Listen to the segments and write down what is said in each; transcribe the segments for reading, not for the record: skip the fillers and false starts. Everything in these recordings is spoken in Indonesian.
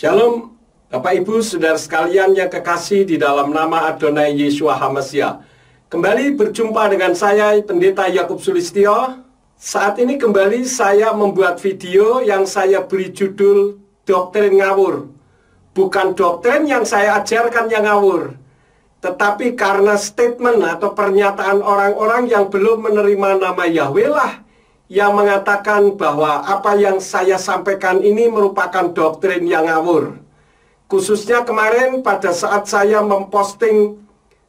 Shalom, Bapak Ibu, Saudara sekalian yang kekasih di dalam nama Adonai Yeshua HaMashiach. Kembali berjumpa dengan saya, Pendeta Yakub Sulistyo. Saat ini kembali saya membuat video yang saya beri judul Doktrin Ngawur. Bukan doktrin yang saya ajarkan yang ngawur, tetapi karena statement atau pernyataan orang-orang yang belum menerima nama Yahweh lah yang mengatakan bahwa apa yang saya sampaikan ini merupakan doktrin yang ngawur. Khususnya kemarin pada saat saya memposting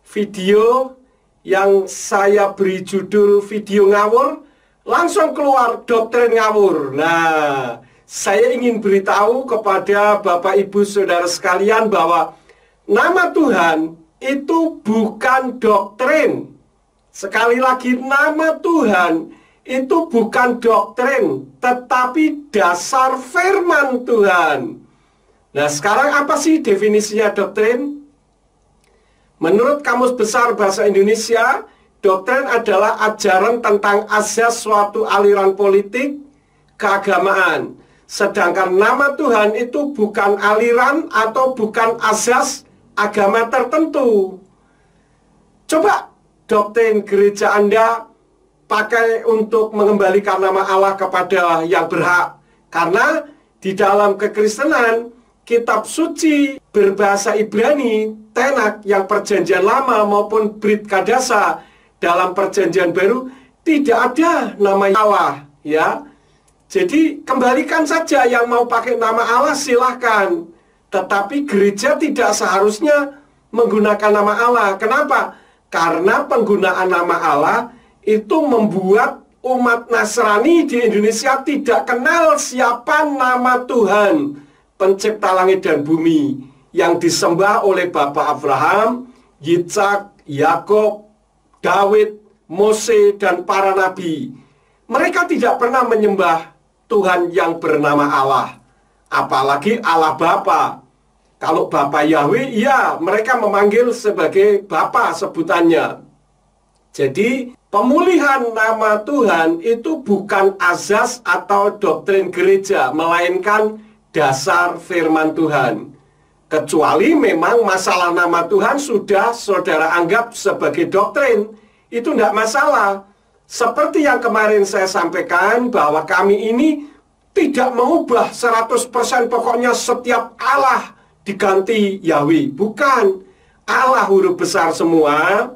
video yang saya beri judul video ngawur, langsung keluar doktrin ngawur. Nah, saya ingin beritahu kepada Bapak Ibu Saudara sekalian bahwa nama Tuhan itu bukan doktrin. Sekali lagi, nama Tuhan itu bukan doktrin, tetapi dasar firman Tuhan. Nah, sekarang apa sih definisinya doktrin? Menurut Kamus Besar Bahasa Indonesia, doktrin adalah ajaran tentang asas suatu aliran politik keagamaan. Sedangkan nama Tuhan itu bukan aliran atau bukan asas agama tertentu. Coba doktrin gereja Anda pakai untuk mengembalikan nama Allah kepada yang berhak. Karena di dalam kekristenan, kitab suci berbahasa Ibrani, Tenak yang perjanjian lama maupun Brit Kadasa dalam perjanjian baru, tidak ada nama Allah, ya. Jadi kembalikan saja, yang mau pakai nama Allah silahkan. Tetapi gereja tidak seharusnya menggunakan nama Allah. Kenapa? Karena penggunaan nama Allah itu membuat umat Nasrani di Indonesia tidak kenal siapa nama Tuhan pencipta langit dan bumi yang disembah oleh Bapak Abraham, Yitzhak, Yakub, Daud, Mose, dan para nabi. Mereka tidak pernah menyembah Tuhan yang bernama Allah, apalagi Allah Bapa. Kalau Bapa Yahweh, ya mereka memanggil sebagai Bapa sebutannya. Jadi pemulihan nama Tuhan itu bukan azas atau doktrin gereja, melainkan dasar firman Tuhan. Kecuali memang masalah nama Tuhan sudah saudara anggap sebagai doktrin, itu tidak masalah. Seperti yang kemarin saya sampaikan bahwa kami ini tidak mengubah 100% pokoknya setiap Allah diganti Yahweh. Bukan. Allah huruf besar semua.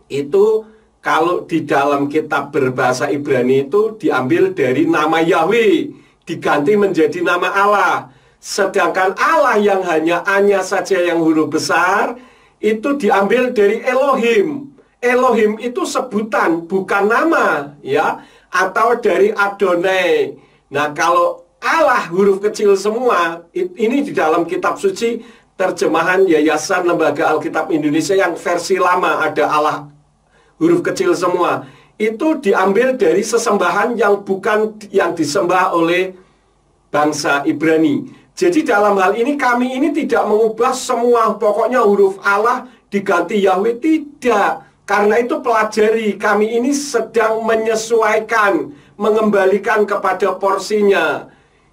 Itu kalau di dalam kitab berbahasa Ibrani itu diambil dari nama Yahweh, diganti menjadi nama Allah. Sedangkan Allah yang hanya saja yang huruf besar itu diambil dari Elohim. Elohim itu sebutan, bukan nama, ya. Atau dari Adonai. Nah, kalau Allah huruf kecil semua, ini di dalam kitab suci terjemahan Yayasan Lembaga Alkitab Indonesia yang versi lama ada Allah huruf kecil semua, itu diambil dari sesembahan yang bukan yang disembah oleh bangsa Ibrani. Jadi dalam hal ini kami ini tidak mengubah semua pokoknya huruf Allah diganti Yahweh, tidak. Karena itu pelajari, kami ini sedang menyesuaikan, mengembalikan kepada porsinya.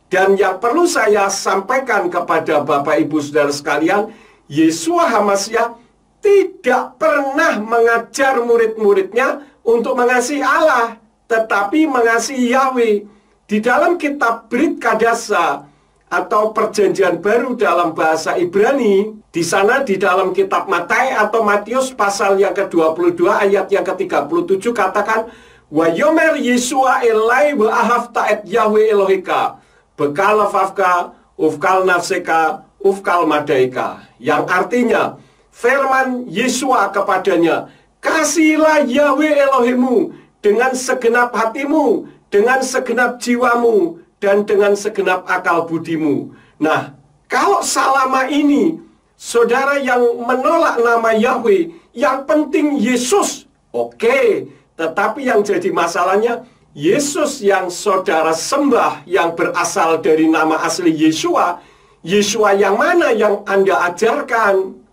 Dan yang perlu saya sampaikan kepada Bapak Ibu Saudara sekalian, Yeshua HaMashiach tidak pernah mengajar murid-muridnya untuk mengasihi Allah, tetapi mengasihi Yahweh. Di dalam kitab Brit Kadasa atau perjanjian baru dalam bahasa Ibrani, di sana di dalam kitab Matius atau Matius pasal yang ke-22 ayat yang ke-37 katakan, wa yomer Yeshua elai wa ahavta et Yahweh Elohika bekal lafafka ufkal nafseka ufkal madaika, yang artinya firman Yeshua kepadanya, kasihilah Yahweh Elohimu dengan segenap hatimu, dengan segenap jiwamu, dan dengan segenap akal budimu. Nah, kalau selama ini saudara yang menolak nama Yahweh, yang penting Yesus, oke. Tetapi yang jadi masalahnya, Yesus yang saudara sembah yang berasal dari nama asli Yeshua, Yeshua yang mana yang Anda ajarkan?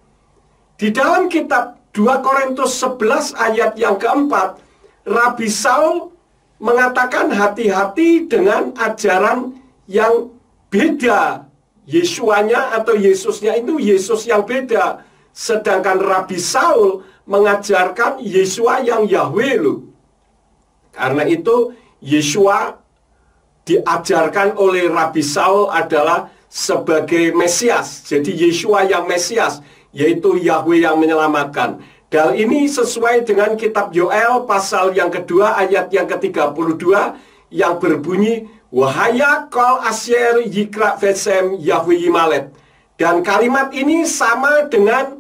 Di dalam kitab 2 Korintus 11 ayat yang keempat, Rabi Saul mengatakan hati-hati dengan ajaran yang beda, Yesuanya atau Yesusnya itu Yesus yang beda. Sedangkan Rabi Saul mengajarkan Yesua yang Yahweh loh. Karena itu Yesua diajarkan oleh Rabi Saul adalah sebagai Mesias. Jadi Yesua yang Mesias, yaitu Yahweh yang menyelamatkan. Dan ini sesuai dengan kitab Yoel pasal yang kedua ayat yang ke-32 yang berbunyi, Wahaya kol asyer yikra vesem Yahweh Yimalet. Dan kalimat ini sama dengan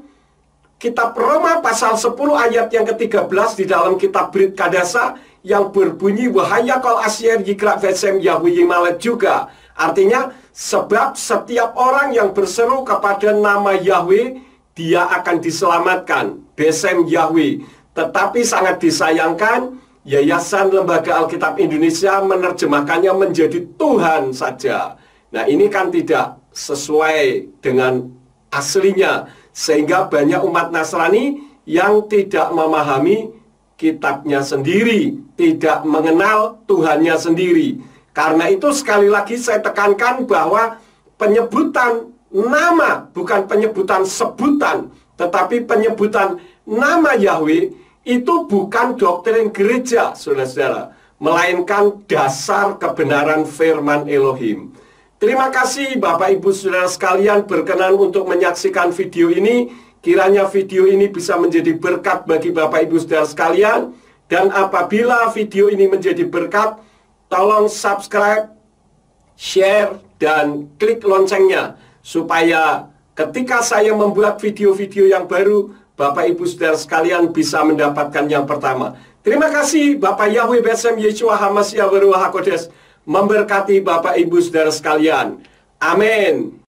kitab Roma pasal 10 ayat yang ke-13 di dalam kitab Brit Kadasa yang berbunyi Wahaya kol asyer yikra vesem Yahweh Yimalet juga. Artinya sebab setiap orang yang berseru kepada nama Yahweh, dia akan diselamatkan. Besem Yahweh. Tetapi sangat disayangkan, Yayasan Lembaga Alkitab Indonesia menerjemahkannya menjadi Tuhan saja. Nah, ini kan tidak sesuai dengan aslinya, sehingga banyak umat Nasrani yang tidak memahami kitabnya sendiri, tidak mengenal Tuhannya sendiri. Karena itu sekali lagi saya tekankan bahwa penyebutan nama, bukan penyebutan sebutan, tetapi penyebutan nama Yahweh itu bukan doktrin gereja, saudara-saudara, melainkan dasar kebenaran firman Elohim. Terima kasih Bapak Ibu Saudara sekalian berkenan untuk menyaksikan video ini. Kiranya video ini bisa menjadi berkat bagi Bapak Ibu Saudara sekalian. Dan apabila video ini menjadi berkat, tolong subscribe, share, dan klik loncengnya, supaya ketika saya membuat video-video yang baru, Bapak Ibu Saudara sekalian bisa mendapatkan yang pertama. Terima kasih. Bapak Yahweh Besem Yeshua HaMashiach Beruah HaKodes memberkati Bapak Ibu Saudara sekalian. Amin.